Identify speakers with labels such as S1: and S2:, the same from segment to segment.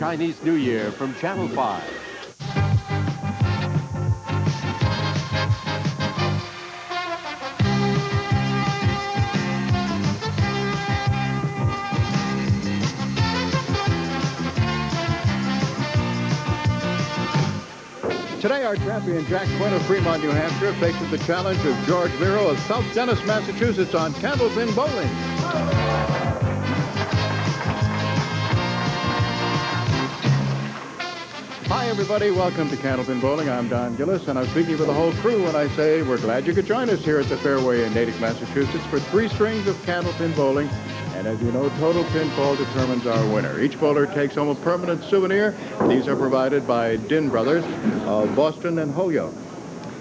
S1: Chinese New Year from Channel 5. Today, our champion Jack Quinn of Fremont, New Hampshire, faces the challenge of George Miro of South Dennis, Massachusetts, on Candlepin Bowling. Hi, everybody. Welcome to Candlepin Bowling. I'm Don Gillis, and I'm speaking for the whole crew when I say we're glad you could join us here at the Fairway in Natick, Massachusetts for 3 strings of Candlepin Bowling. And as you know, total pinfall determines our winner. Each bowler takes home a permanent souvenir. These are provided by Din Brothers of Boston and Holyoke.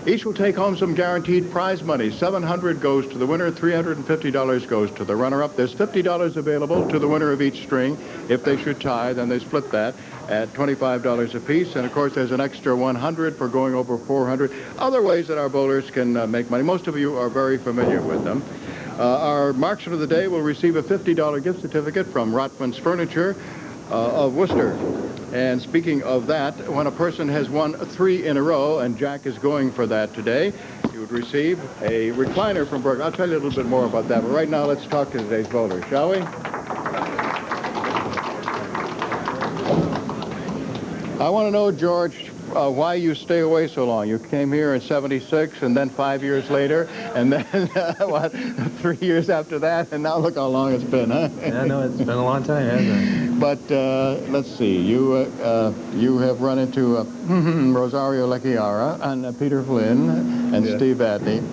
S1: Each will take home some guaranteed prize money. $700 goes to the winner, $350 goes to the runner-up. There's $50 available to the winner of each string. If they should tie, then they split that at $25 apiece. And of course, there's an extra $100 for going over $400. Other ways that our bowlers can make money. Most of you are very familiar with them. Our marksman of the day will receive a $50 gift certificate from Rotman's Furniture of Worcester. And speaking of that, when a person has won 3 in a row, and Jack is going for that today, you would receive a recliner from Berg. I'll tell you a little bit more about that, but right now let's talk to today's bowler, shall we? I want to know, George, why you stay away so long. You came here in '76, and then 5 years later, and then, what, 3 years after that, and now look how long it's been, huh?
S2: Yeah, no, it's been a long time, hasn't it?
S1: But let's see, you have run into Rosario Lecchiara and Peter Flynn and Steve Adney.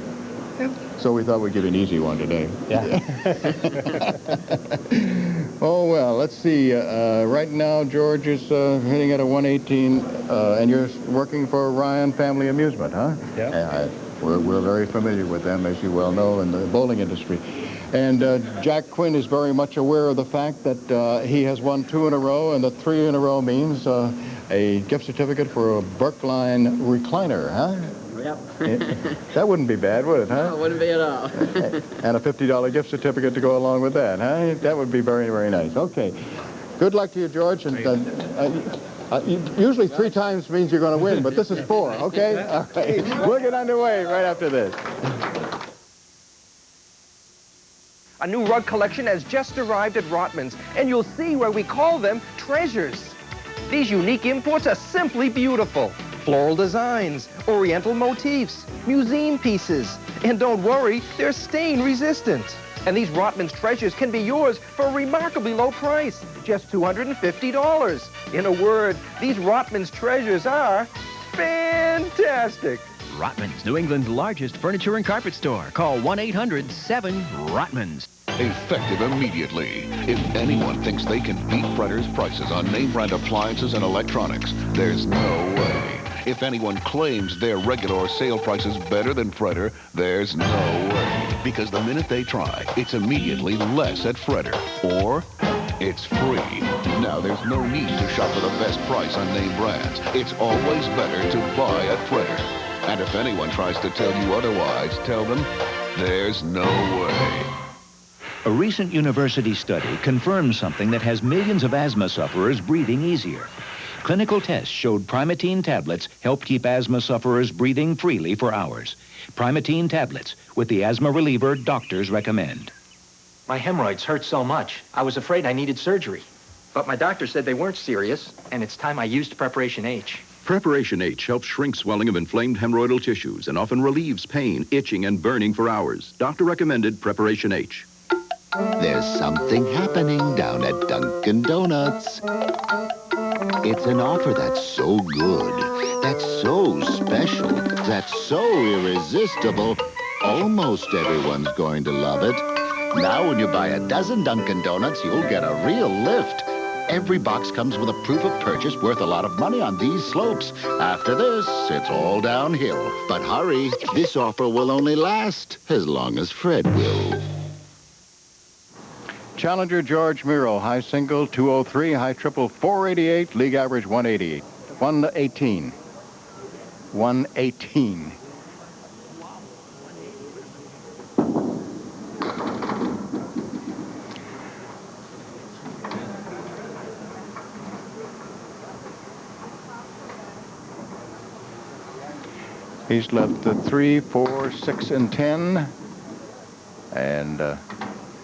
S1: Yep. So we thought we'd give you an easy one today.
S2: Yeah.
S1: Oh, well, let's see. Right now, George is hitting at a 118, and you're working for Ryan Family Amusement, huh?
S2: Yeah.
S1: We're very familiar with them, as you well know, in the bowling industry. And Jack Quinn is very much aware of the fact that he has won 2 in a row, and the 3 in a row means a gift certificate for a Brookline recliner, huh?
S3: Yep.
S1: That wouldn't be bad, would it, huh?
S3: No, it wouldn't be at all.
S1: And a $50 gift certificate to go along with that, huh? That would be very, very nice. Okay. Good luck to you, George. And usually 3 times means you're going to win, but this is 4, okay? All right. We'll get underway right after this.
S4: A new rug collection has just arrived at Rotman's, and you'll see why we call them treasures. These unique imports are simply beautiful. Floral designs, oriental motifs, museum pieces. And don't worry, they're stain resistant. And these Rotman's treasures can be yours for a remarkably low price, just $250. In a word, these Rotman's treasures are fantastic.
S5: Rotman's, New England's largest furniture and carpet store. Call 1-800-7-ROTMANS.
S6: Effective immediately. If anyone thinks they can beat Fretter's prices on name brand appliances and electronics, there's no way. If anyone claims their regular sale price is better than Fretter, there's no way. Because the minute they try, it's immediately less at Fretter. Or it's free. Now, there's no need to shop for the best price on name brands. It's always better to buy at Fretter. And if anyone tries to tell you otherwise, tell them there's no way.
S7: A recent university study confirms something that has millions of asthma sufferers breathing easier. Clinical tests showed Primatene tablets help keep asthma sufferers breathing freely for hours. Primatene tablets, with the asthma reliever doctors recommend.
S8: My hemorrhoids hurt so much, I was afraid I needed surgery. But my doctor said they weren't serious, and it's time I used Preparation H.
S9: Preparation H helps shrink swelling of inflamed hemorrhoidal tissues and often relieves pain, itching, and burning for hours. Doctor recommended Preparation H.
S10: There's something happening down at Dunkin' Donuts. It's an offer that's so good, that's so special, that's so irresistible, almost everyone's going to love it. Now when you buy a dozen Dunkin' Donuts, you'll get a real lift. Every box comes with a proof of purchase worth a lot of money on these slopes. After this, it's all downhill. But hurry, this offer will only last as long as Fred will.
S1: Challenger George Miro, high single 203, high triple 488, league average 188. 118. 118. He's left the 3, 4, 6, and 10. And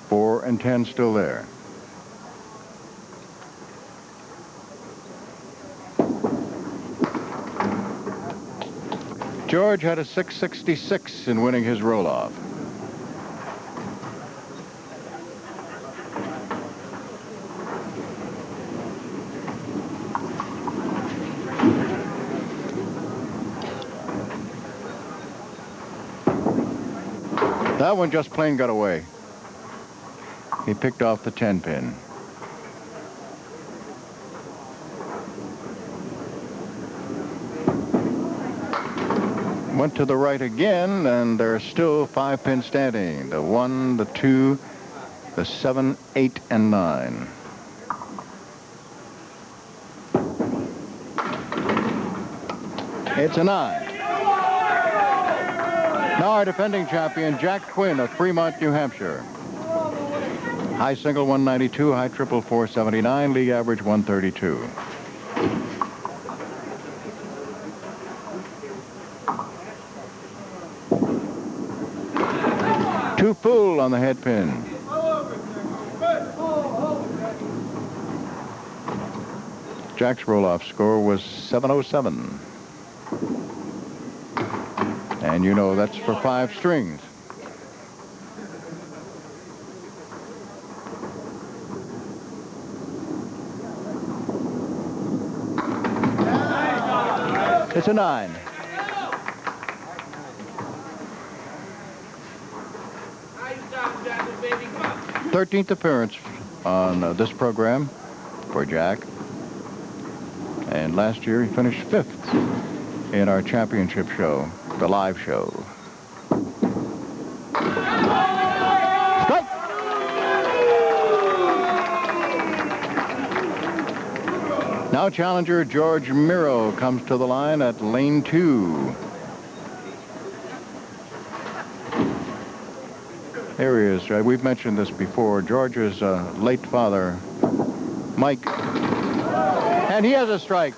S1: 4 and 10 still there. George had a 666 in winning his roll-off. That one just plain got away. He picked off the 10 pin. Went to the right again, and there's still 5 pins standing. The 1, the 2, the 7, 8, and 9. It's a 9. Now our defending champion, Jack Quinn of Fremont, New Hampshire. High single 192, high triple 479, league average 132. Two full on the head pin. Jack's roll-off score was 707. And you know that's for 5 strings. It's a 9. Thirteenth appearance on this program for Jack. And last year he finished 5th in our championship show, the live show. Strike! Now challenger George Miro comes to the line at lane 2. Here he is. We've mentioned this before. George's late father, Mike, and he has a strike.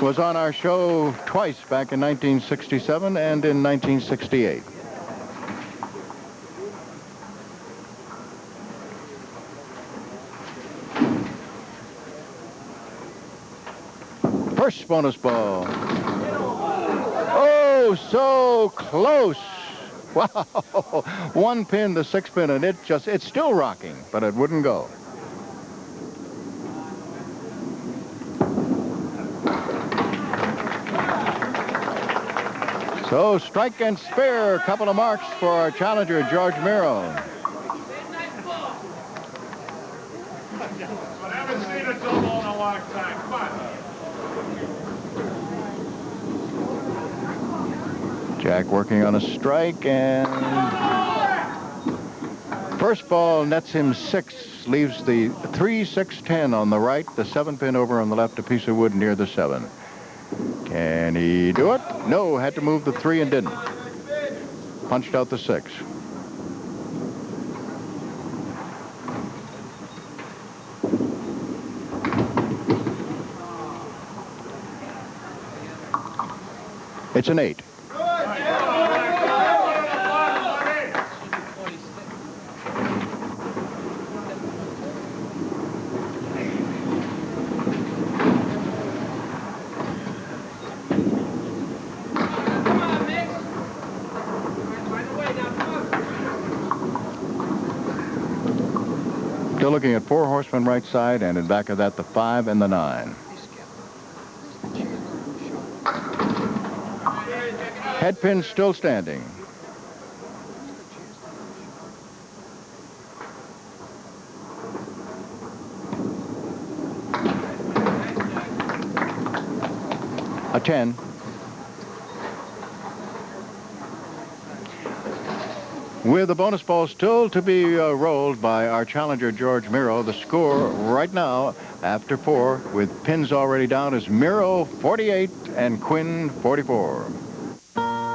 S1: Was on our show twice back in 1967 and in 1968. First bonus ball. Oh, so close. Wow. 1 pin, the 6 pin, and it's still rocking, but it wouldn't go. So strike and spare, a couple of marks for our challenger, George Miro.
S11: I haven't seen a double in a long time. Come on.
S1: Jack working on a strike, and first ball nets him 6, leaves the 3, 6, 10 on the right, the 7 pin over on the left, a piece of wood near the 7. Can he do it? No, had to move the 3 and didn't. Punched out the 6. It's an 8. Still looking at 4 horsemen right side, and in back of that, the 5 and the 9. Head pin still standing. A 10. With the bonus ball still to be rolled by our challenger, George Miro, the score right now, after 4, with pins already down, is Miro 48 and Quinn 44.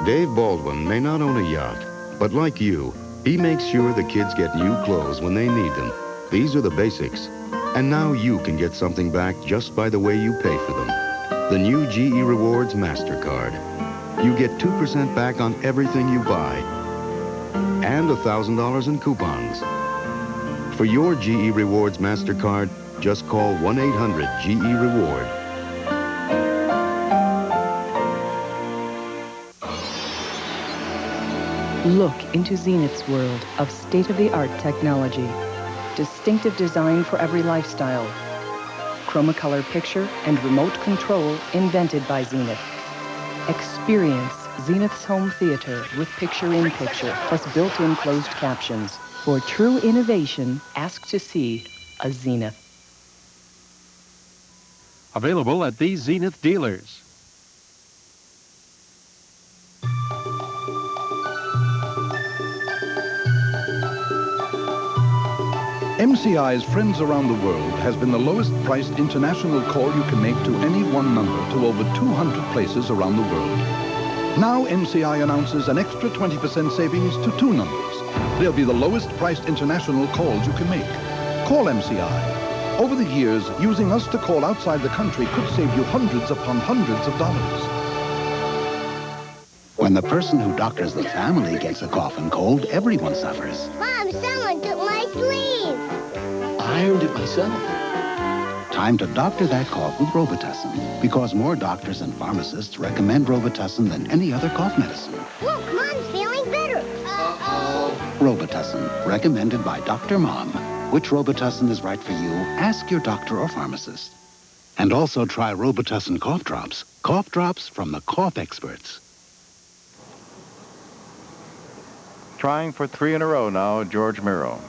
S12: Dave Baldwin may not own a yacht, but like you, he makes sure the kids get new clothes when they need them. These are the basics. And now you can get something back just by the way you pay for them. The new GE Rewards MasterCard. you get 2% back on everything you buy and $1,000 in coupons. For your GE Rewards MasterCard, just call 1-800-GE-REWARD.
S13: Look into Zenith's world of state-of-the-art technology. Distinctive design for every lifestyle. Chromacolor picture and remote control invented by Zenith. Experience Zenith's home theater with picture-in-picture plus built-in closed captions. For true innovation, ask to see a Zenith.
S14: Available at these Zenith dealers.
S15: MCI's Friends Around the World has been the lowest priced international call you can make to any one number to over 200 places around the world. Now MCI announces an extra 20% savings to 2 numbers. They'll be the lowest priced international calls you can make. Call MCI. Over the years, using us to call outside the country could save you hundreds upon hundreds of dollars.
S16: When the person who doctors the family gets a cough and cold, everyone suffers.
S17: Mom, someone took my sleeve.
S16: I ironed it myself. Time to doctor that cough with Robitussin, because more doctors and pharmacists recommend Robitussin than any other cough medicine.
S17: Look, Mom's feeling better. Uh-oh.
S16: Robitussin, recommended by Dr. Mom. Which Robitussin is right for you? Ask your doctor or pharmacist. And also try Robitussin cough drops. Cough drops from the cough experts.
S1: Trying for 3 in a row now, George Miro.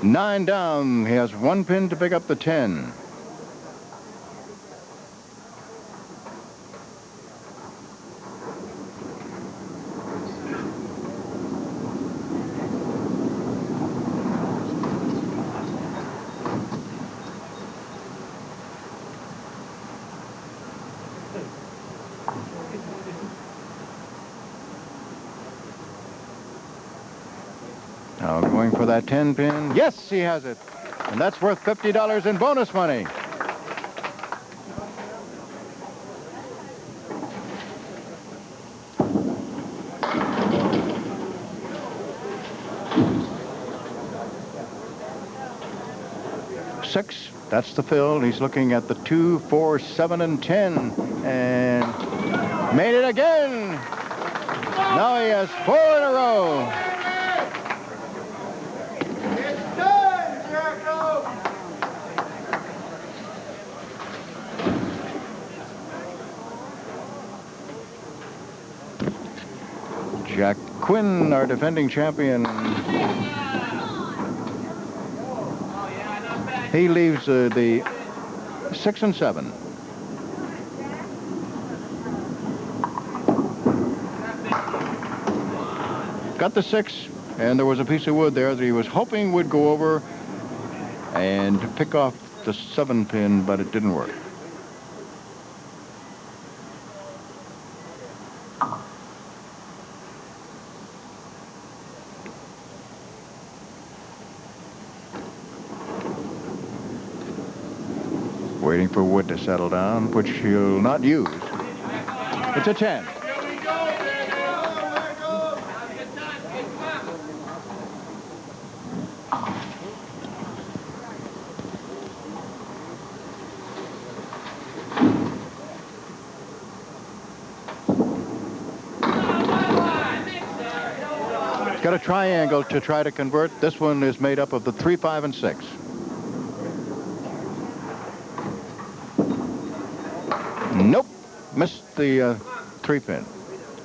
S1: Nine down. He has 1 pin to pick up the 10. Now going for that 10 pin. Yes, he has it. And that's worth $50 in bonus money. Six. That's the fill. He's looking at the 2, 4, 7, and 10. And made it again. Now he has 4 in a row. Jack Quinn, our defending champion. He leaves the 6 and 7. Got the 6, and there was a piece of wood there that he was hoping would go over and pick off the 7 pin, but it didn't work. Waiting for wood to settle down, which he'll not use. It's a 10. Got a triangle to try to convert. This one is made up of the 3, 5, and 6. Nope. Missed the 3 pin.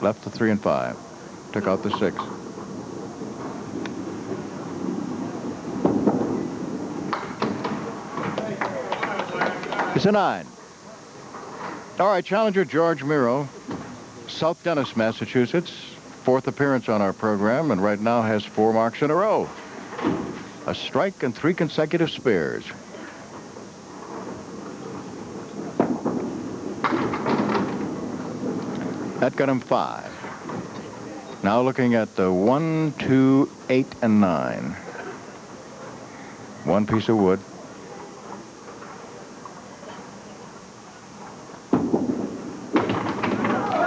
S1: Left the 3 and 5. Took out the 6. It's a 9. All right, challenger George Miro, South Dennis, Massachusetts. 4th appearance on our program, and right now has 4 marks in a row. A strike and 3 consecutive spares. That got him 5. Now looking at the 1, 2, 8, and 9. One piece of wood.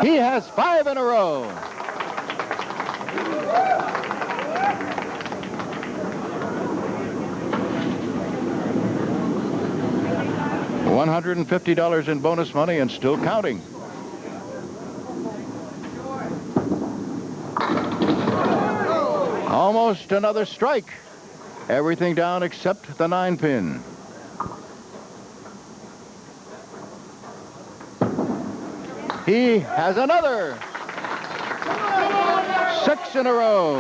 S1: He has 5 in a row. $150 in bonus money and still counting. Almost another strike. Everything down except the 9-pin. He has another. 6 in a row.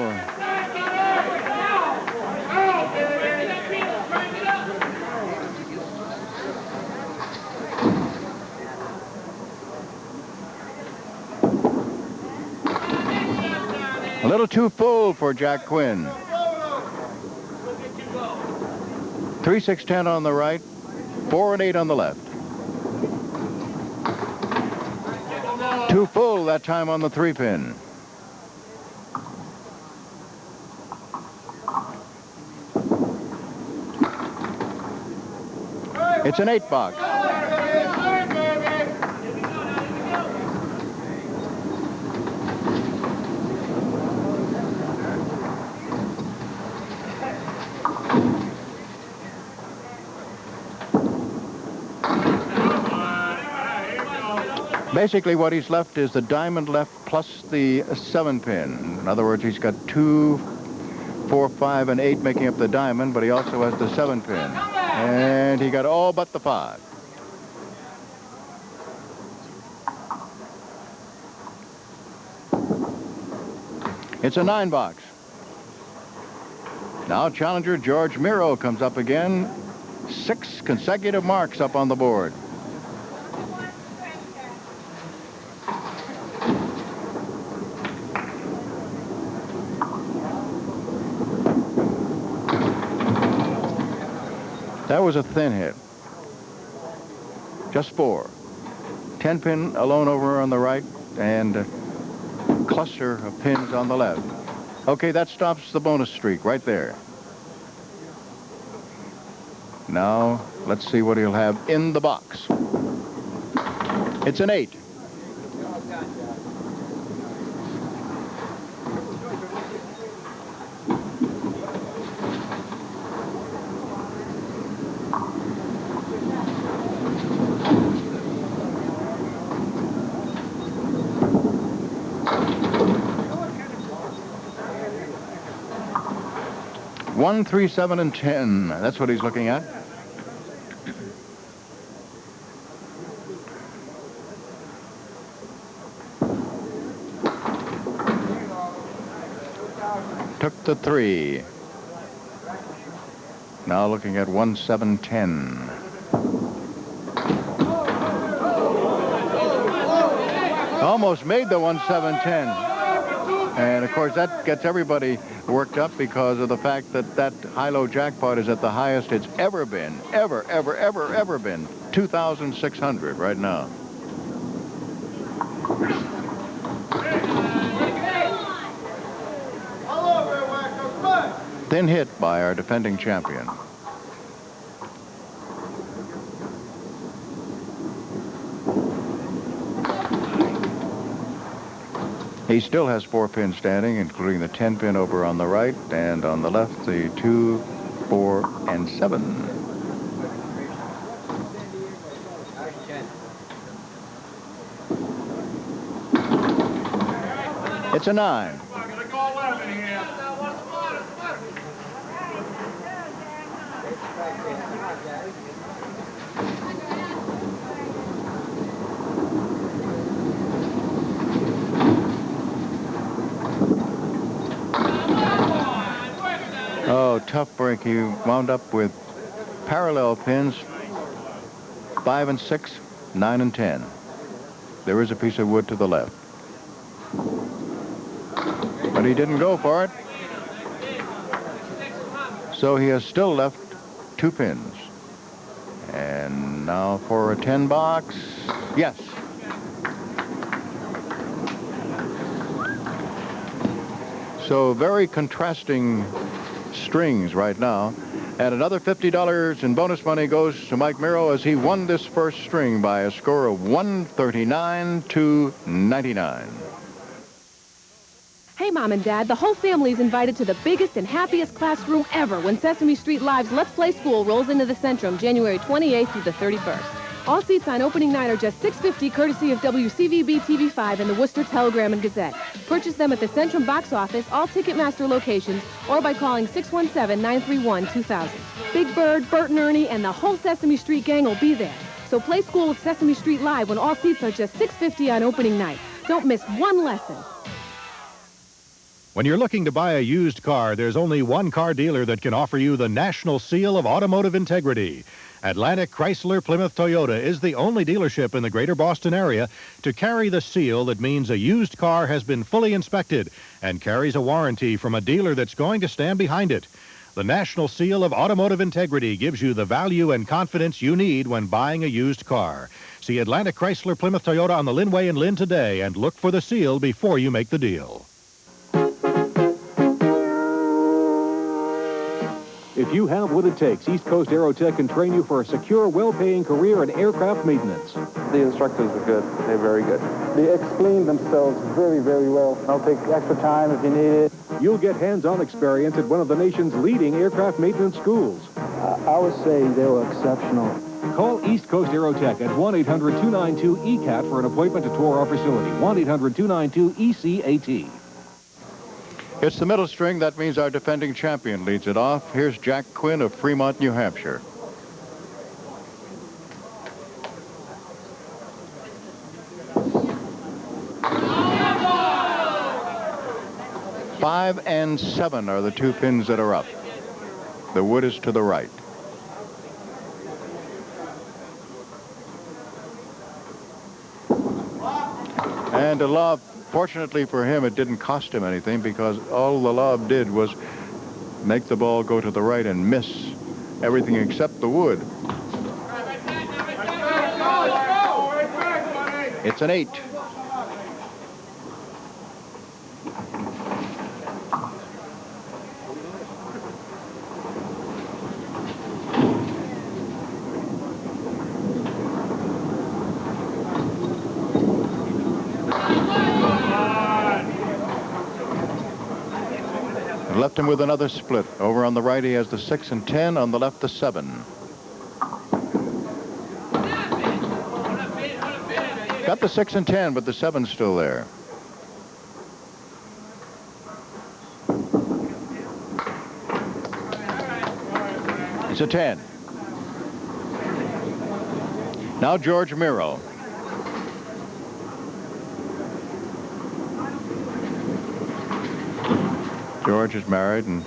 S1: A little too full for Jack Quinn. 3, 6, 10 on the right, 4 and 8 on the left. Too full that time on the 3-pin. It's an 8-box. Basically, what he's left is the diamond left plus the 7-pin. In other words, he's got 2, 4, 5, and 8 making up the diamond, but he also has the 7-pin. And he got all but the 5. It's a 9-box. Now challenger George Miro comes up again. 6 consecutive marks up on the board. That was a thin hit. Just 4. 10-pin alone over on the right and a cluster of pins on the left. Okay, that stops the bonus streak right there. Now, let's see what he'll have in the box. It's an 8. One, 3, 7, and 10. That's what he's looking at. Took the 3. Now looking at 1, 7, 10. Almost made the 1, 7, 10. And, of course, that gets everybody worked up because of the fact that that high-low jackpot is at the highest it's ever been. Ever been. 2,600 right now. Thin hit by our defending champion. He still has 4 pins standing, including the 10-pin over on the right, and on the left, the 2, 4, and 7. It's a 9. Oh, tough break. He wound up with parallel pins, 5 and 6, 9 and 10. There is a piece of wood to the left. But he didn't go for it. So he has still left 2 pins. And now for a 10 box. Yes. So very contrasting strings right now. And another $50 in bonus money goes to Mike Miro as he won this first string by a score of 139 to 99.
S18: Hey, Mom and Dad, the whole family is invited to the biggest and happiest classroom ever when Sesame Street Live's Let's Play School rolls into the Centrum January 28th through the 31st. All seats on opening night are just $6.50, courtesy of WCVB-TV5 and the Worcester Telegram and Gazette. Purchase them at the Centrum box office, all Ticketmaster locations, or by calling 617-931-2000. Big Bird, Bert and Ernie, and the whole Sesame Street gang will be there. So play school with Sesame Street Live when all seats are just $6.50 on opening night. Don't miss one lesson.
S19: When you're looking to buy a used car, there's only one car dealer that can offer you the National Seal of Automotive Integrity. Atlantic Chrysler Plymouth Toyota is the only dealership in the greater Boston area to carry the seal that means a used car has been fully inspected and carries a warranty from a dealer that's going to stand behind it. The National Seal of Automotive Integrity gives you the value and confidence you need when buying a used car. See Atlantic Chrysler Plymouth Toyota on the Linway in Lynn today and look for the seal before you make the deal.
S20: If you have what it takes, East Coast Aerotech can train you for a secure, well-paying career in aircraft maintenance.
S21: The instructors are good. They're very good. They explain themselves very, very well. I'll take extra time if you need it.
S20: You'll get hands-on experience at one of the nation's leading aircraft maintenance schools.
S21: I would say they were exceptional.
S20: Call East Coast Aerotech at 1-800-292-ECAT for an appointment to tour our facility. 1-800-292-ECAT.
S1: It's the middle string. That means our defending champion leads it off. Here's Jack Quinn of Fremont, New Hampshire. Five and 7 are the two pins that are up. The wood is to the right. And a lob. Fortunately for him, it didn't cost him anything because all the lob did was make the ball go to the right and miss everything except the wood. It's an 8. Left him with another split. Over on the right, he has the 6 and 10. On the left, the 7. Got the 6 and 10, but the 7's still there. It's a 10. Now George Miro. George is married and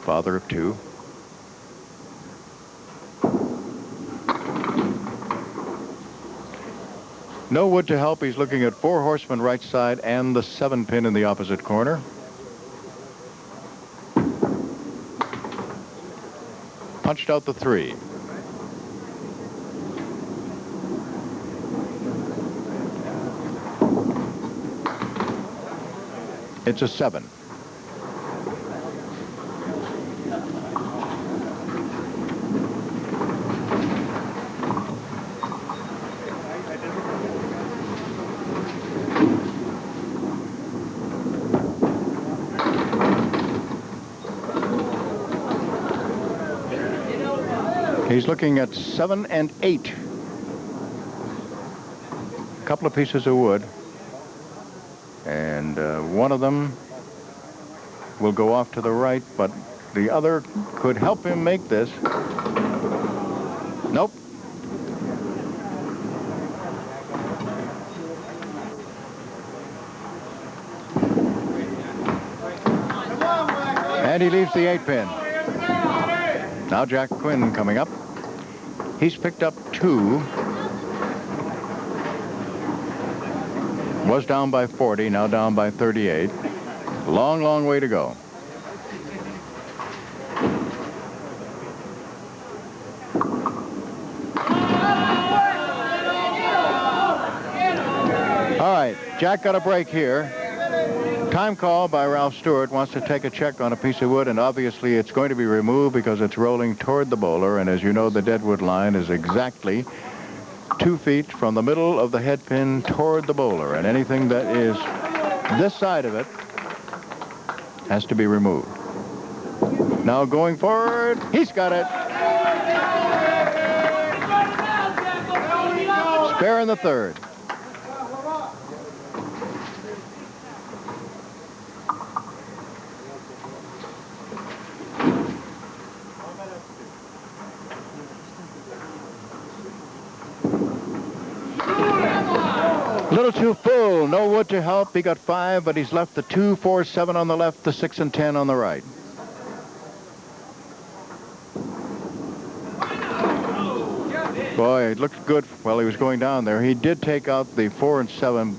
S1: father of 2. No wood to help. He's looking at 4 horsemen right side and the 7 pin in the opposite corner. Punched out the 3. It's a 7. He's looking at 7 and 8. A couple of pieces of wood. And one of them will go off to the right, but the other could help him make this. Nope. And he leaves the 8 pin. Now Jack Quinn coming up. He's picked up 2. Was down by 40, now down by 38. Long, long way to go. All right, Jack got a break here. Time call by Ralph Stewart. Wants to take a check on a piece of wood, and obviously it's going to be removed because it's rolling toward the bowler. And as you know, the deadwood line is exactly 2 feet from the middle of the head pin toward the bowler. And anything that is this side of it has to be removed. Now going forward, he's got it. Spare in the third. A little too full. No wood to help. He got 5, but he's left the 2, 4, 7 on the left, the 6 and 10 on the right. Boy, it looked good while he was going down there. He did take out the 4 and 7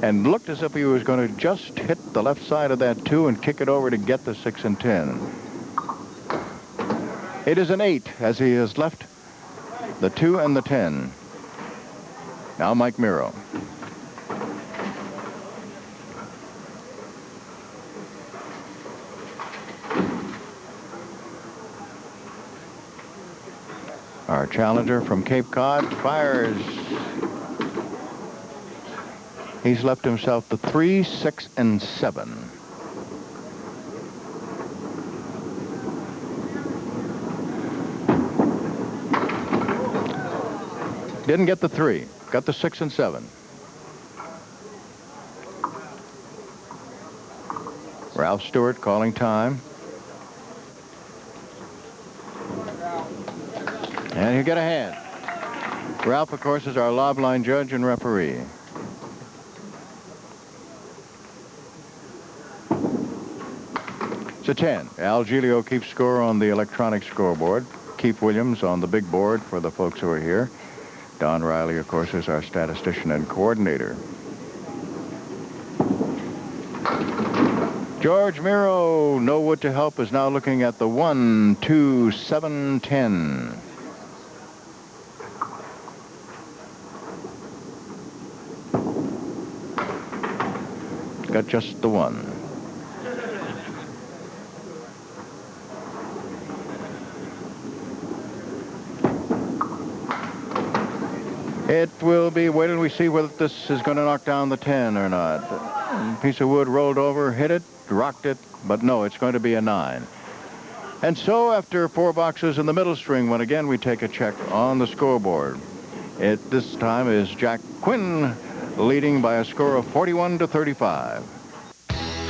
S1: and looked as if he was going to just hit the left side of that 2 and kick it over to get the 6 and 10. It is an 8 as he has left the 2 and the 10. Now Mike Miro. Our challenger from Cape Cod fires. He's left himself the 3, 6, and 7. Didn't get the 3. Got the 6 and 7. Ralph Stewart calling time. And you get a hand. Ralph, of course, is our lob line judge and referee. It's a 10. Al Giglio keeps score on the electronic scoreboard. Keith Williams on the big board for the folks who are here. Don Riley, of course, is our statistician and coordinator. George Miro, no wood to help, is now looking at the 1, 2, 7, 10. Got just the 1. It will be, wait till we see whether this is going to knock down the 10 or not. A piece of wood rolled over, hit it, rocked it, but no, it's going to be a 9. And so after 4 boxes in the middle string, when again we take a check on the scoreboard, it this time is Jack Quinn leading by a score of 41-35.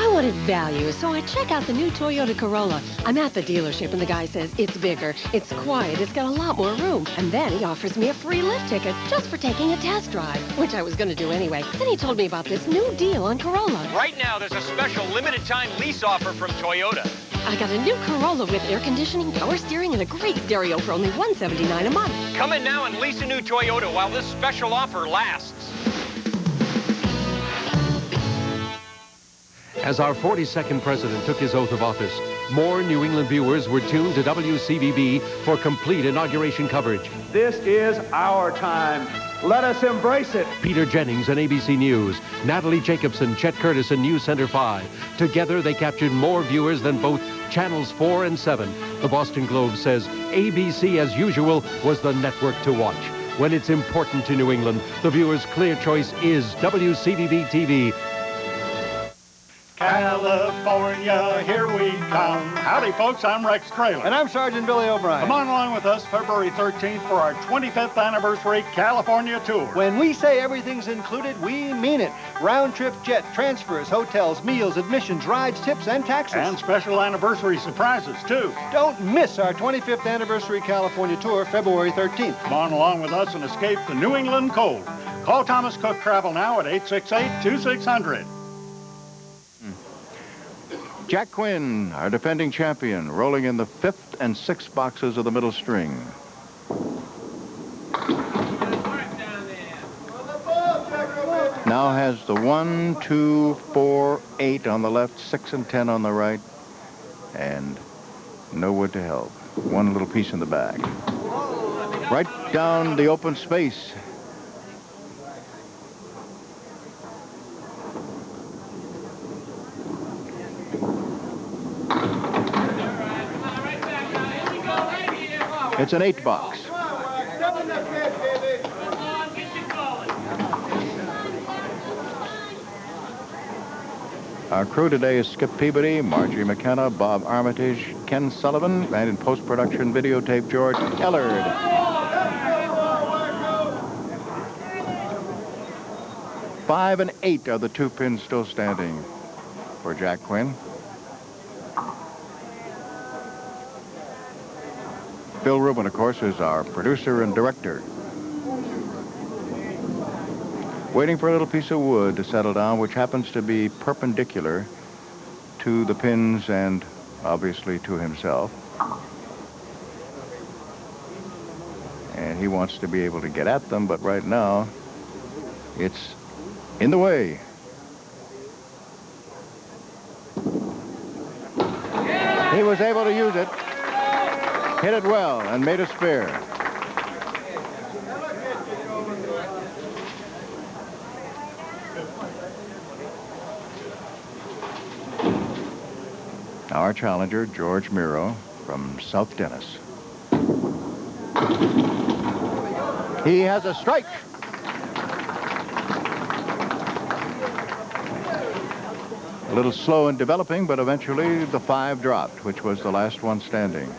S2: I wanted value, so I check out the new Toyota Corolla. I'm at the dealership, and the guy says it's bigger, it's quiet, it's got a lot more room. And then he offers me a free lift ticket just for taking a test drive, which I was going to do anyway. Then he told me about this new deal on Corolla.
S22: Right now, there's a special limited-time lease offer from Toyota.
S2: I got a new Corolla with air conditioning, power steering, and a great stereo for only $179 a month.
S22: Come in now and lease a new Toyota while this special offer lasts.
S14: As our 42nd president took his oath of office, more New England viewers were tuned to WCVB for complete inauguration coverage.
S11: This is our time. Let us embrace it.
S14: Peter Jennings and ABC News, Natalie Jacobson, Chet Curtis, and News Center 5. Together, they captured more viewers than both Channels 4 and 7. The Boston Globe says ABC, as usual, was the network to watch. When it's important to New England, the viewer's clear choice is WCVB-TV.
S11: California, here we come. Howdy, folks. I'm Rex Traylor.
S21: And I'm Sergeant Billy O'Brien.
S11: Come on along with us February 13th for our 25th anniversary California tour.
S21: When we say everything's included, we mean it. Round-trip jet, transfers, hotels, meals, admissions, rides, tips, and taxes.
S11: And special anniversary surprises, too.
S21: Don't miss our 25th anniversary California tour, February 13th.
S11: Come on along with us and escape the New England cold. Call Thomas Cook Travel now at 868-2600.
S1: Jack Quinn, our defending champion, rolling in the 5th and 6th boxes of the middle string. Now has the 1, 2, 4, 8 on the left, 6 and 10 on the right, and no wood to help. One little piece in the bag. Right down the open space. It's an 8 box. Our crew today is Skip Peabody, Marjorie McKenna, Bob Armitage, Ken Sullivan, and in post-production videotape, George Ellard. 5 and 8 are the 2 pins still standing for Jack Quinn. Phil Rubin, of course, is our producer and director. Waiting for a little piece of wood to settle down, which happens to be perpendicular to the pins and obviously to himself. And he wants to be able to get at them, but right now it's in the way. He was able to use it, hit it well, and made a spare. Our challenger, George Miro from South Dennis. He has a strike. A little slow in developing, but eventually the 5 dropped, which was the last one standing.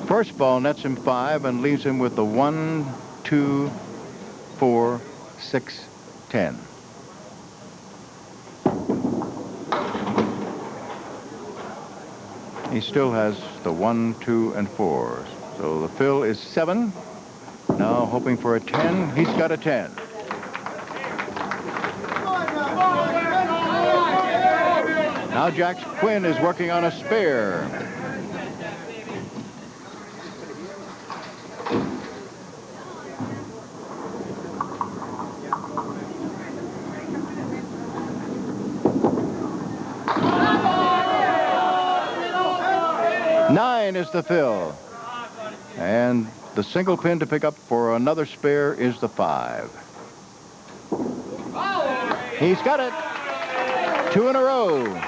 S1: First ball nets him 5 and leaves him with the 1, 2, 4, 6, 10. He still has the 1, 2, and 4. So the fill is 7. Now hoping for a 10. He's got a 10. Now Jack Quinn is working on a spare. Is the fill, and the single pin to pick up for another spare is the 5. He's got it. 2 in a row.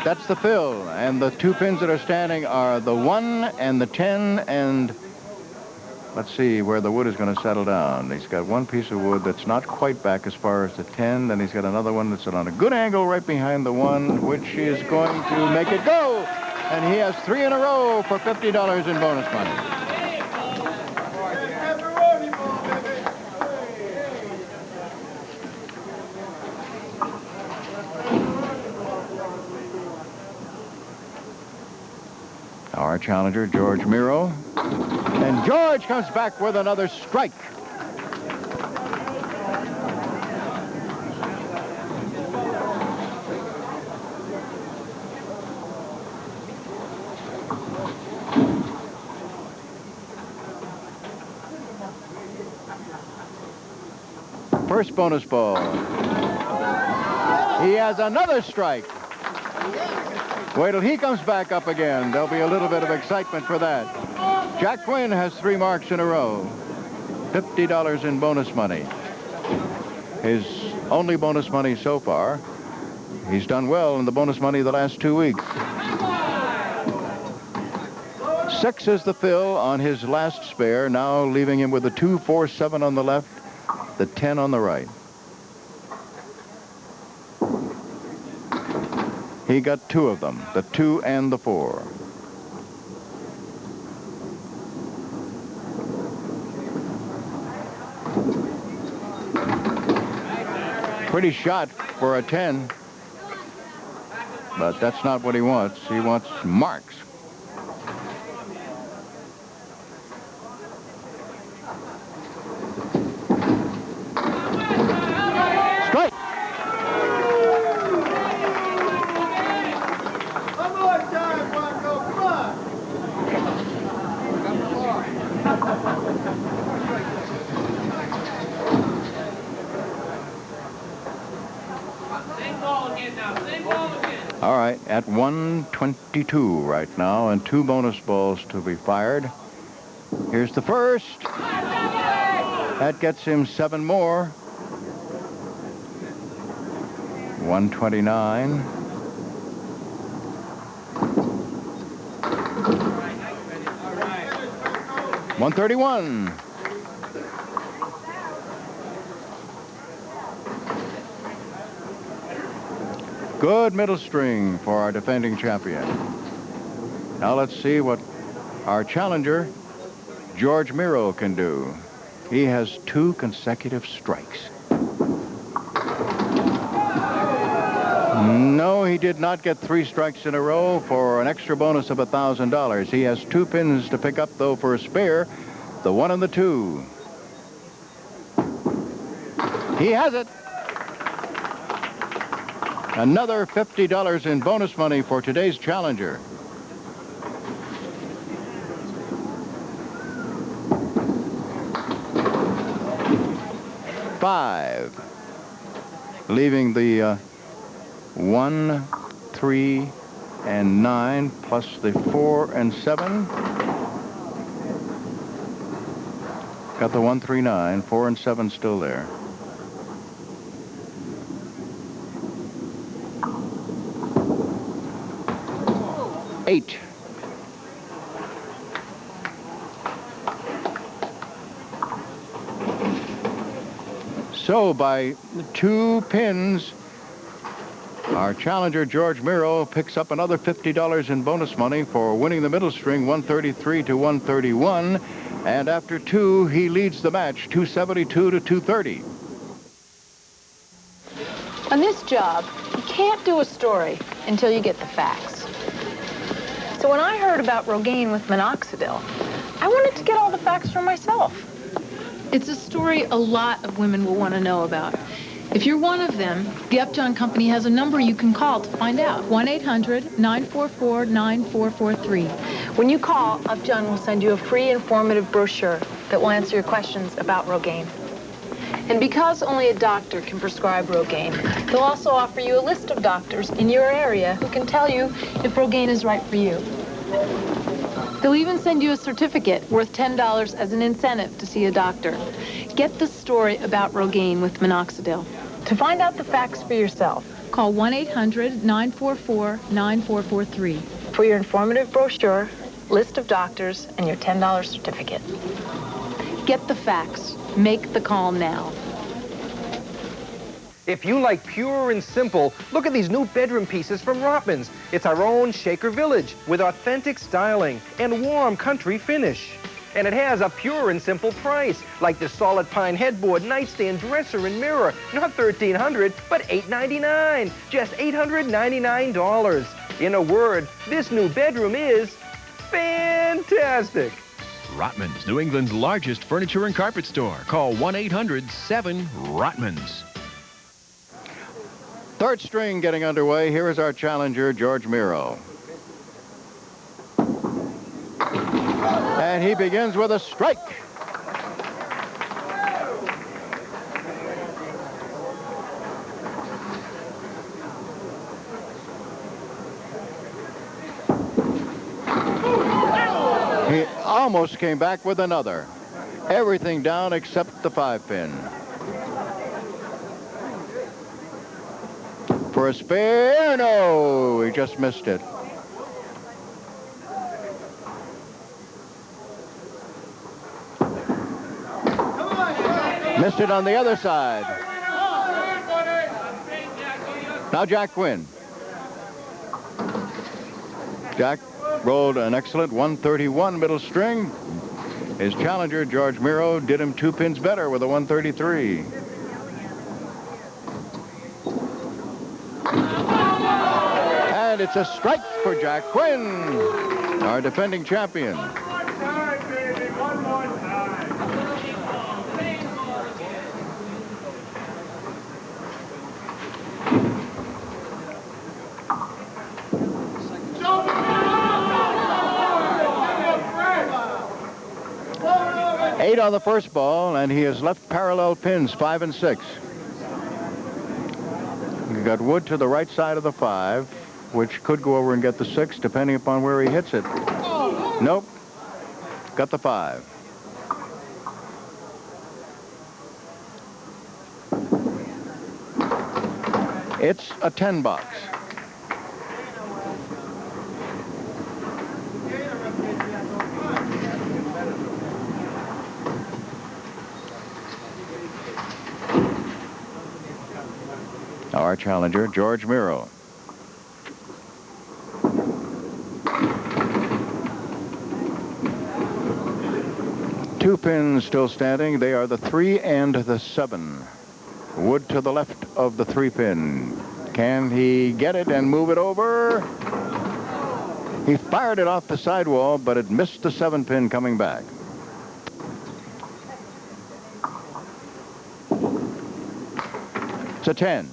S1: That's the fill, and the 2 pins that are standing are the 1 and the 10, and let's see where the wood is going to settle down. He's got one piece of wood that's not quite back as far as the 10, then he's got another one that's on a good angle right behind the 1, which is going to make it go, and he has 3 in a row for $50 in bonus money. Our challenger, George Miro. And George comes back with another strike. First bonus ball. He has another strike. Wait till he comes back up again. There'll be a little bit of excitement for that. Jack Quinn has 3 marks in a row. $50 in bonus money. His only bonus money so far. He's done well in the bonus money the last 2 weeks. 6 is the fill on his last spare, now leaving him with the 2, 4, 7 on the left, the 10 on the right. He got 2 of them, the 2 and the 4. Pretty shot for a 10, but that's not what he wants. He wants marks. All right, at 122 right now, and 2 bonus balls to be fired. Here's the first. That gets him 7 more. 129. $131. Good middle string for our defending champion. Now let's see what our challenger, George Miro, can do. He has 2 consecutive strikes. No, he did not get 3 strikes in a row for an extra bonus of $1,000. He has 2 pins to pick up, though, for a spare, the 1 and the 2. He has it. Another $50 in bonus money for today's challenger. $5. Leaving the 1, 3, and 9, plus the 4 and 7. Got the 1, 3, 9, 4 and 7 still there. $8. So by 2 pins, our challenger, George Miro, picks up another $50 in bonus money for winning the middle string, 133 to 131. And after 2, he leads the match, 272 to 230.
S3: On this job, you can't do a story until you get the facts. So when I heard about Rogaine with minoxidil, I wanted to get all the facts for myself. It's a story a lot of women will want to know about. If you're one of them, the Upjohn Company has a number you can call to find out. 1-800-944-9443. When you call, Upjohn will send you a free informative brochure that will answer your questions about Rogaine. And because only a doctor can prescribe Rogaine, they'll also offer you a list of doctors in your area who can tell you if Rogaine is right for you. They'll even send you a certificate worth $10 as an incentive to see a doctor. Get the story about Rogaine with minoxidil. To find out the facts for yourself, call 1-800-944-9443 for your informative brochure, list of doctors, and your $10 certificate. Get the facts. Make the call now.
S22: If you like pure and simple, look at these new bedroom pieces from Rotman's. It's our own Shaker Village with authentic styling and warm country finish. And it has a pure and simple price, like the solid pine headboard, nightstand, dresser, and mirror. Not $1,300, but $899. Just $899. In a word, this new bedroom is fantastic.
S5: Rotman's, New England's largest furniture and carpet store. Call 1-800-7-ROTMANS.
S1: Third string getting underway. Here is our challenger, George Miro. And he begins with a strike. He almost came back with another. Everything down except the 5-pin. For a spare, no, he just missed it. Missed it on the other side. Now Jack Quinn. Jack rolled an excellent 131 middle string. His challenger, George Miro, did him 2 pins better with a 133. And it's a strike for Jack Quinn, our defending champion. Eight on the first ball, and he has left parallel pins 5 and 6. He got wood to the right side of the 5. which could go over and get the 6, depending upon where he hits it. Nope. Got the 5. It's a 10 box. Our challenger, George Miro. Two pins still standing. They are the 3 and the 7. Wood to the left of the 3-pin. Can he get it and move it over? He fired it off the sidewall, but it missed the 7-pin coming back. It's a 10.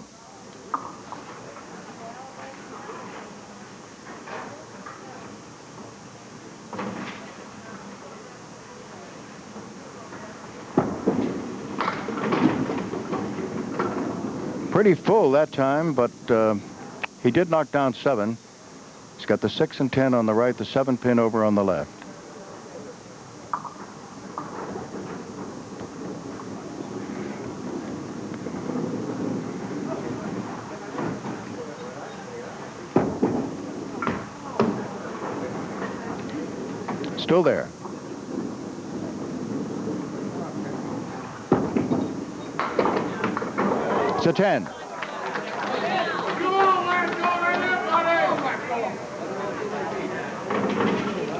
S1: Pretty full that time, but he did knock down 7. He's got the 6 and 10 on the right, the 7-pin over on the left. Still there. It's a 10.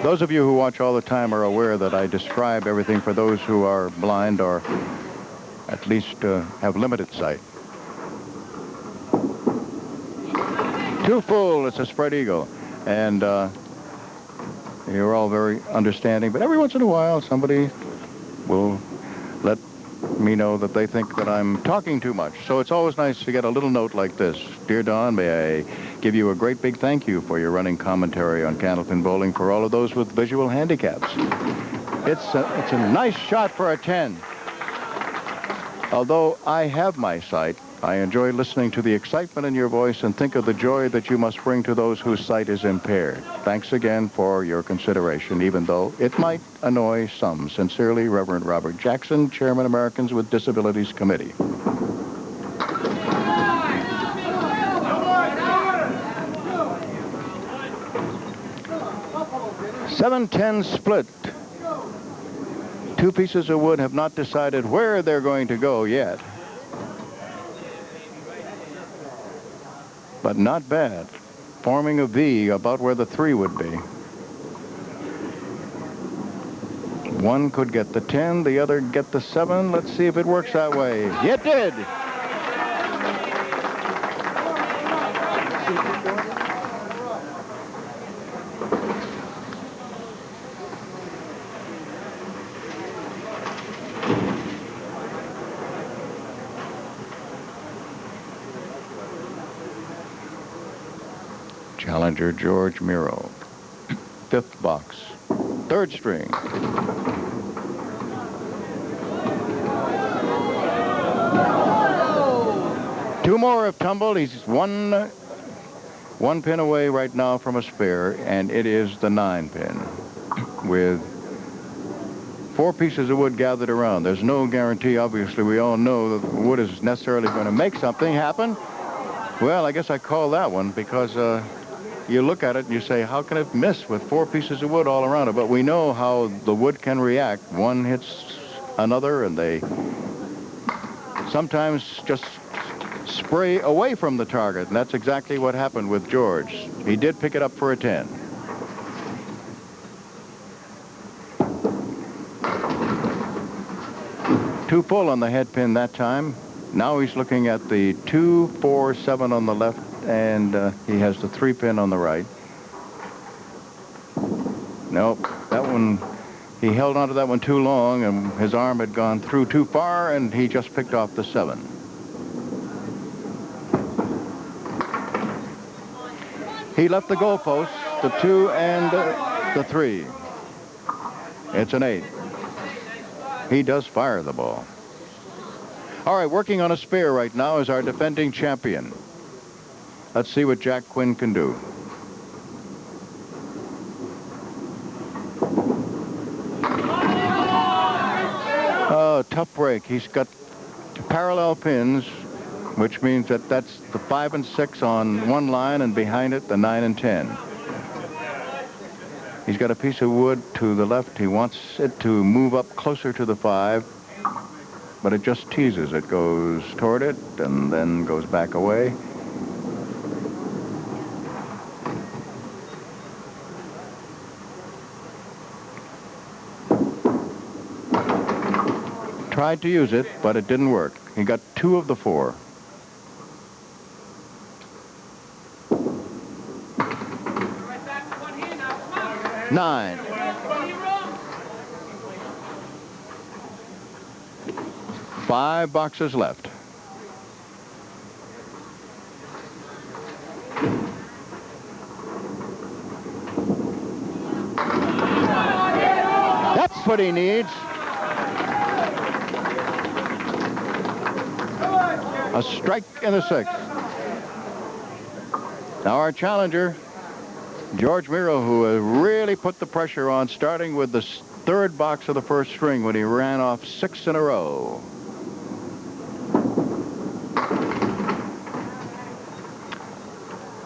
S1: Those of you who watch all the time are aware that I describe everything for those who are blind or at least have limited sight. Too full, it's a spread eagle. And you're all very understanding, but every once in a while somebody will let me know that they think that I'm talking too much. So it's always nice to get a little note like this. Dear Don, may I give you a great big thank you for your running commentary on Candlepin Bowling for all of those with visual handicaps. It's a nice shot for a 10. Although I have my sight, I enjoy listening to the excitement in your voice and think of the joy that you must bring to those whose sight is impaired. Thanks again for your consideration, even though it might annoy some. Sincerely, Reverend Robert Jackson, Chairman, Americans with Disabilities Committee. $7-10 split. Two pieces of wood have not decided where they're going to go yet. But not bad. Forming a V about where the 3 would be. One could get the 10, the other get the 7. Let's see if it works that way. It did! Challenger George Miro. 5th box. 3rd string. Two more have tumbled. He's one pin away right now from a spare, and it is the 9-pin with 4 pieces of wood gathered around. There's no guarantee, obviously. We all know that wood is necessarily going to make something happen. Well, I guess I call that one because you look at it and you say, how can it miss with 4 pieces of wood all around it? But we know how the wood can react. One hits another, and they sometimes just spray away from the target, and that's exactly what happened with George. He did pick it up for a 10. Too full on the head pin that time. Now he's looking at the 2, 4, 7 on the left, and he has the 3-pin on the right. Nope, that one, he held onto that one too long, and his arm had gone through too far, and he just picked off the 7. He left the goalpost, the 2 and the 3. It's an 8. He does fire the ball. All right, working on a spare right now is our defending champion. Let's see what Jack Quinn can do. tough break. He's got parallel pins, which means that that's the 5 and 6 on one line, and behind it, the 9 and 10. He's got a piece of wood to the left. He wants it to move up closer to the 5, but it just teases. It goes toward it and then goes back away. Tried to use it, but it didn't work. He got 2 of the 4. Nine. 5 boxes left. That's what he needs. A strike in the 6th. Now our challenger, George Miro, who has really put the pressure on, starting with the 3rd box of the 1st string when he ran off 6 in a row.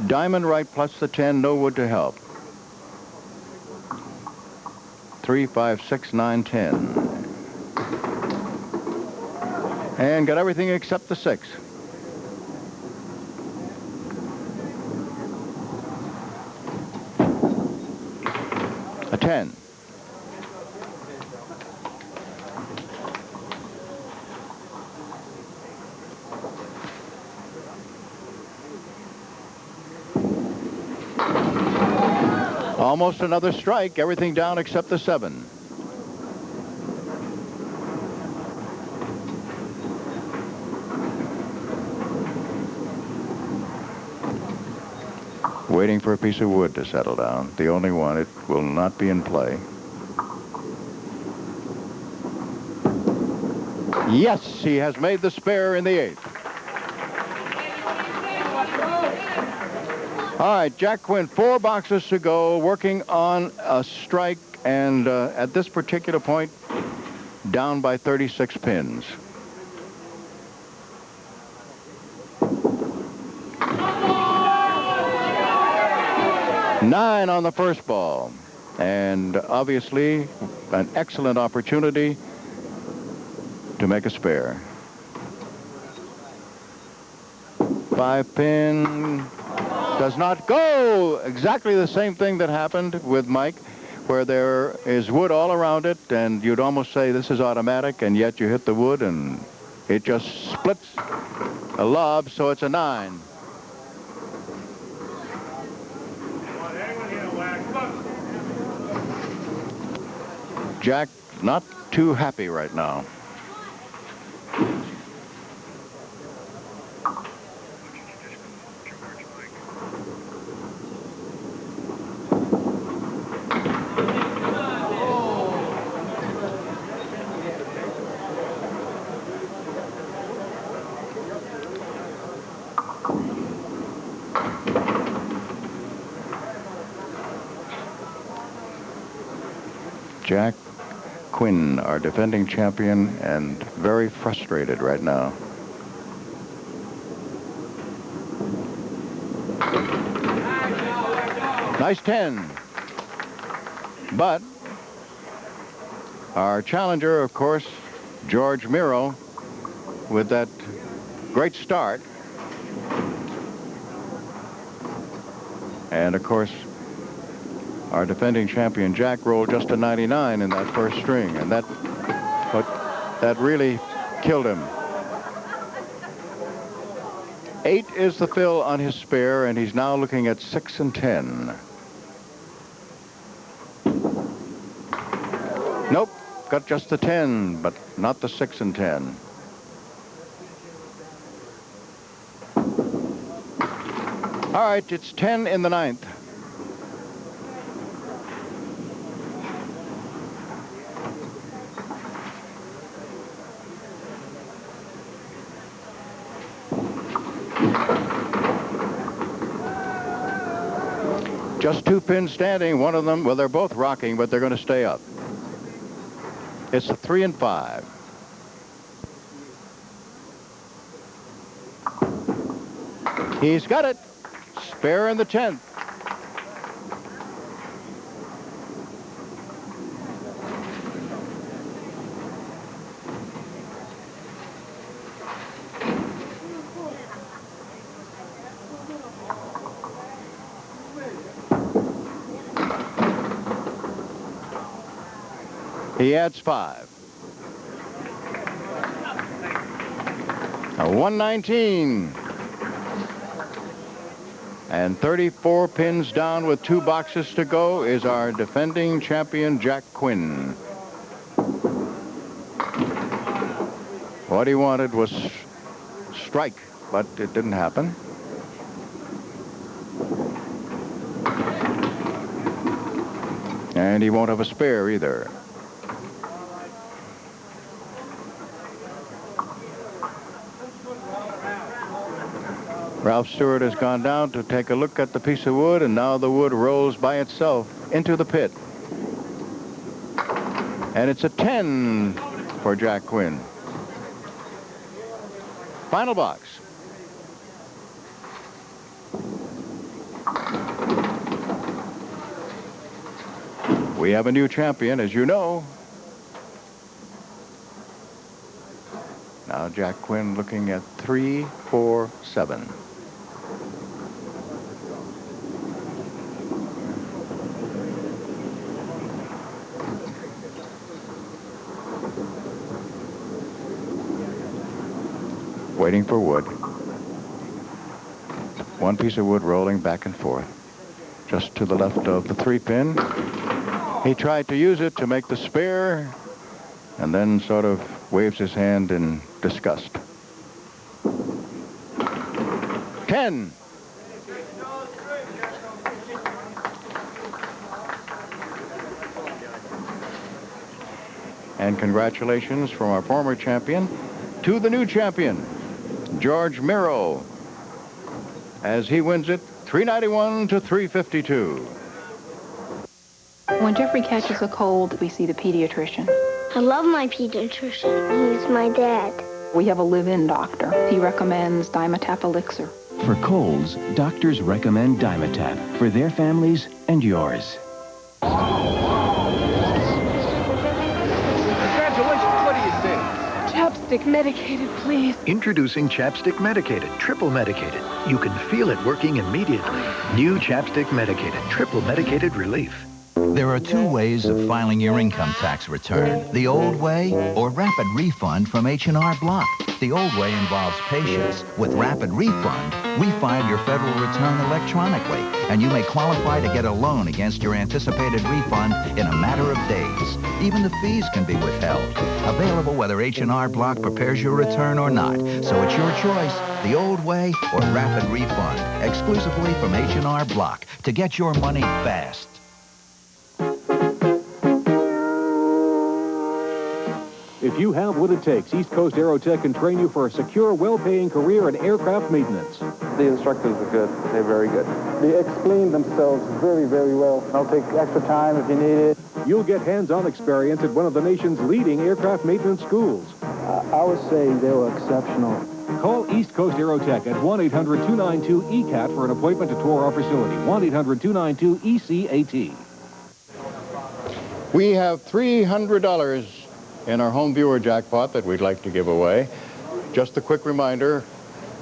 S1: Diamond right plus the 10, no wood to help. 3, 5, 6, 9, 10. And got everything except the 6. A 10. Almost another strike, everything down except the 7. Waiting for a piece of wood to settle down. The only one. It will not be in play. Yes, he has made the spare in the 8th. All right, Jack Quinn, 4 boxes to go, working on a strike, and at this particular point, down by 36 pins. Nine on the first ball, and obviously an excellent opportunity to make a spare. 5 pin does not go. Exactly the same thing that happened with Mike, where there is wood all around it, and you'd almost say this is automatic, and yet you hit the wood and it just splits a lob, so it's a 9. Jack not too happy right now. Jack Quinn, our defending champion, and very frustrated right now. Nice 10. But our challenger, of course, George Miro, with that great start. And, of course, our defending champion, Jack, rolled just a 99 in that first string, and that really killed him. 8 is the fill on his spare, and he's now looking at 6 and 10. Nope, got just the 10, but not the 6 and 10. All right, it's 10 in the 9th. Just 2 pins standing. One of them, well, they're both rocking, but they're going to stay up. It's a 3 and 5. He's got it. Spare in the 10th. He adds 5. A 119. And 34 pins down with 2 boxes to go is our defending champion, Jack Quinn. What he wanted was strike, but it didn't happen. And he won't have a spare either. Ralph Stewart has gone down to take a look at the piece of wood, and now the wood rolls by itself into the pit. And it's a 10 for Jack Quinn. Final box. We have a new champion, as you know. Now Jack Quinn looking at 3, 4, 7. Waiting for wood. One piece of wood rolling back and forth, just to the left of the 3-pin. He tried to use it to make the spare, and then sort of waves his hand in disgust. 10. And congratulations from our former champion to the new champion, George Miro, as he wins it 391 to 352.
S4: When Jeffrey catches a cold, we see the pediatrician.
S17: I love my pediatrician. He's my dad.
S4: We have a live-in doctor. He recommends Dimetap Elixir.
S7: For colds, doctors recommend Dimetap for their families and yours.
S6: Congratulations. What do you think?
S18: Chapstick medicated, please.
S6: Introducing Chapstick Medicated, triple medicated. You can feel it working immediately. New Chapstick Medicated, triple medicated relief.
S23: There are 2 ways of filing your income tax return, the old way or rapid refund from H&R Block. The old way involves patience. With rapid refund, we file your federal return electronically, and you may qualify to get a loan against your anticipated refund in a matter of days. Even the fees can be withheld. Available whether H&R Block prepares your return or not. So it's your choice, the old way or rapid refund, exclusively from H&R Block, to get your money fast.
S20: If you have what it takes, East Coast Aerotech can train you for a secure, well-paying career in aircraft maintenance.
S21: The instructors are good. They're very good. They explain themselves very, very well. I'll take extra time if you need it.
S20: You'll get hands-on experience at one of the nation's leading aircraft maintenance schools.
S21: I would say they were exceptional.
S20: Call East Coast Aerotech at 1-800-292-ECAT for an appointment to tour our facility. 1-800-292-ECAT.
S1: We have $300 in our home viewer jackpot that we'd like to give away. Just a quick reminder,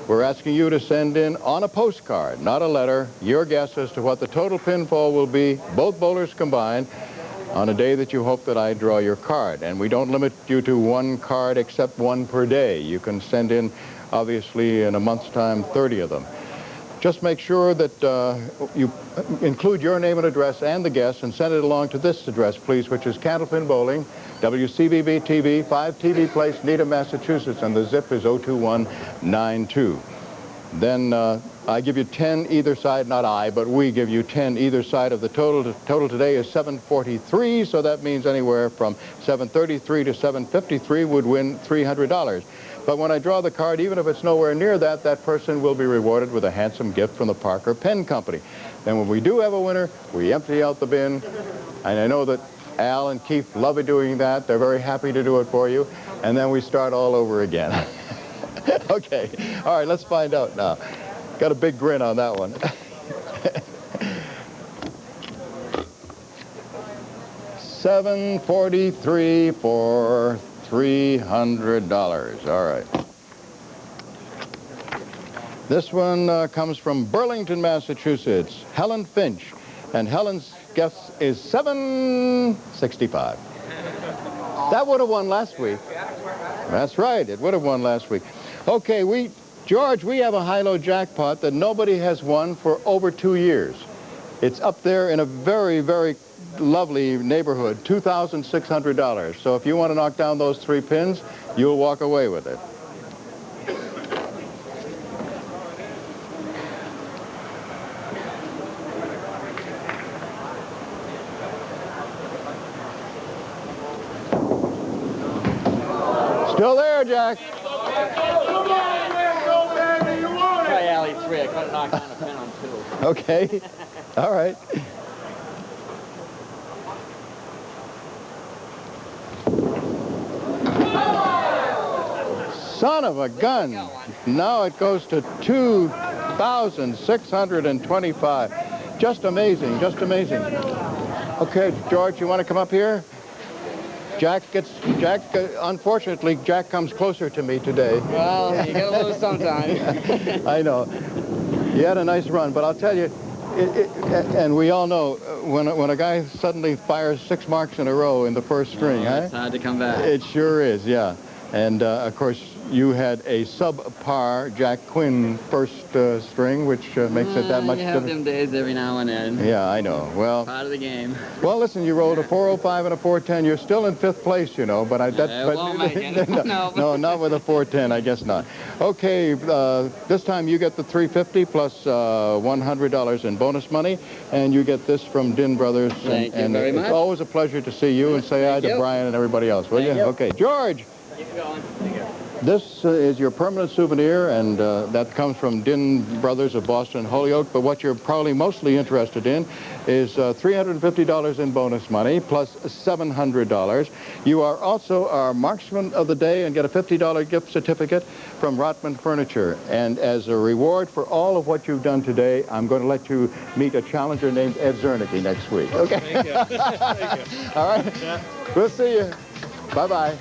S1: we're asking you to send in on a postcard, not a letter, your guess as to what the total pinfall will be, both bowlers combined, on a day that you hope that I draw your card. And we don't limit you to 1 card except 1 per day. You can send in, obviously, in a month's time, 30 of them. Just make sure that you include your name and address and the guest and send it along to this address, please, which is Candlepin Bowling, WCVB-TV5 TV Place, Needham, Massachusetts, and the zip is 02192. Then I give you 10 either side, not I, but we give you 10 either side of the total. The total today is 743, so that means anywhere from 733 to 753 would win $300. But when I draw the card, even if it's nowhere near that, that person will be rewarded with a handsome gift from the Parker Pen Company. Then when we do have a winner, we empty out the bin. And I know that Al and Keith love doing that. They're very happy to do it for you. And then we start all over again. Okay. All right, let's find out now. Got a big grin on that one. $743 for $300. All right. This one comes from Burlington, Massachusetts. Helen Finch. And Helen's guess is $765. That would have won last week. That's right. It would have won last week. Okay, George, we have a high-low jackpot that nobody has won for over 2 years. It's up there in a very, very lovely neighborhood, $2,600. So if you want to knock down those 3 pins, you'll walk away with it. Still there, Jack.
S8: Try alley 3. I couldn't knock down a pin on 2.
S1: Okay. All right. Son of a gun. Now it goes to 2,625. Just amazing, just amazing. Okay, George, you want to come up here? Unfortunately, Jack comes closer to me today.
S8: Well, you gotta lose sometime.
S1: I know. You had a nice run, but I'll tell you, and we all know, when a guy suddenly fires 6 marks in a row in the first string,
S8: It's hard to come back.
S1: It sure is, yeah. And, of course, you had a subpar Jack Quinn first string, which makes it that much
S8: You have them days every now and then.
S1: Yeah, I know. Well,
S8: part of the game.
S1: Well, listen, you rolled a 405 and a 410. You're still in 5th place, you know, but
S8: won't make it.
S1: No, not with a 410. I guess not. Okay, this time you get the 350 plus $100 in bonus money, and you get this from Din Brothers.
S8: Thank you very much.
S1: It's always a pleasure to see you, and say hi to Brian and everybody else, will you? Okay, George.
S8: Keep going.
S1: This is your permanent souvenir, and that comes from Din Brothers of Boston and Holyoke. But what you're probably mostly interested in is $350 in bonus money plus $700. You are also our marksman of the day and get a $50 gift certificate from Rotman Furniture. And as a reward for all of what you've done today, I'm going to let you meet a challenger named Ed Zernicke next week. Okay?
S9: Thank you. Thank you.
S1: All right?
S9: Yeah.
S1: We'll see you. Bye-bye.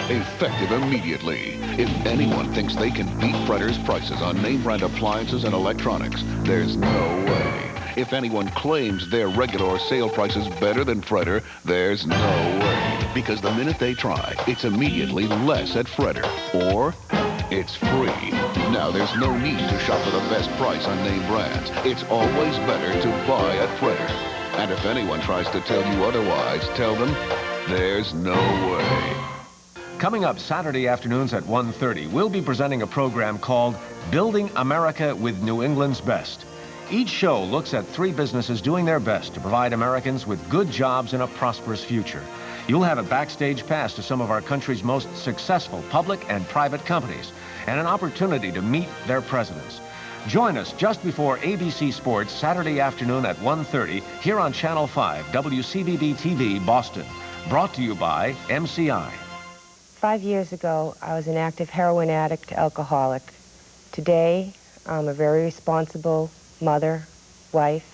S10: Effective immediately. If anyone thinks they can beat Fredder's prices on name-brand appliances and electronics, there's no way. If anyone claims their regular sale price is better than Fredder, there's no way. Because the minute they try, it's immediately less at Fredder. Or it's free. Now there's no need to shop for the best price on name brands. It's always better to buy at Fredder. And if anyone tries to tell you otherwise, tell them there's no way.
S14: Coming up Saturday afternoons at 1:30, we'll be presenting a program called Building America with New England's Best. Each show looks at 3 businesses doing their best to provide Americans with good jobs and a prosperous future. You'll have a backstage pass to some of our country's most successful public and private companies and an opportunity to meet their presidents. Join us just before ABC Sports Saturday afternoon at 1:30 here on Channel 5, WCVB-TV Boston. Brought to you by MCI.
S24: 5 years ago, I was an active heroin addict, alcoholic. Today, I'm a very responsible mother, wife,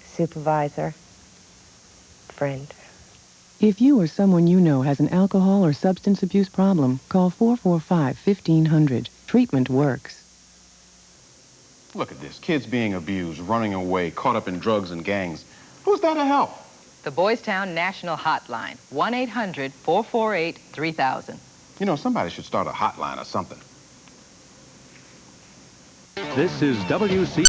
S24: supervisor, friend.
S13: If you or someone you know has an alcohol or substance abuse problem, call 445-1500. Treatment works.
S9: Look at this. Kids being abused, running away, caught up in drugs and gangs. Who's there to help?
S25: The Boys Town National Hotline, 1-800-448-3000.
S9: You know, somebody should start a hotline or something.
S14: This is WC.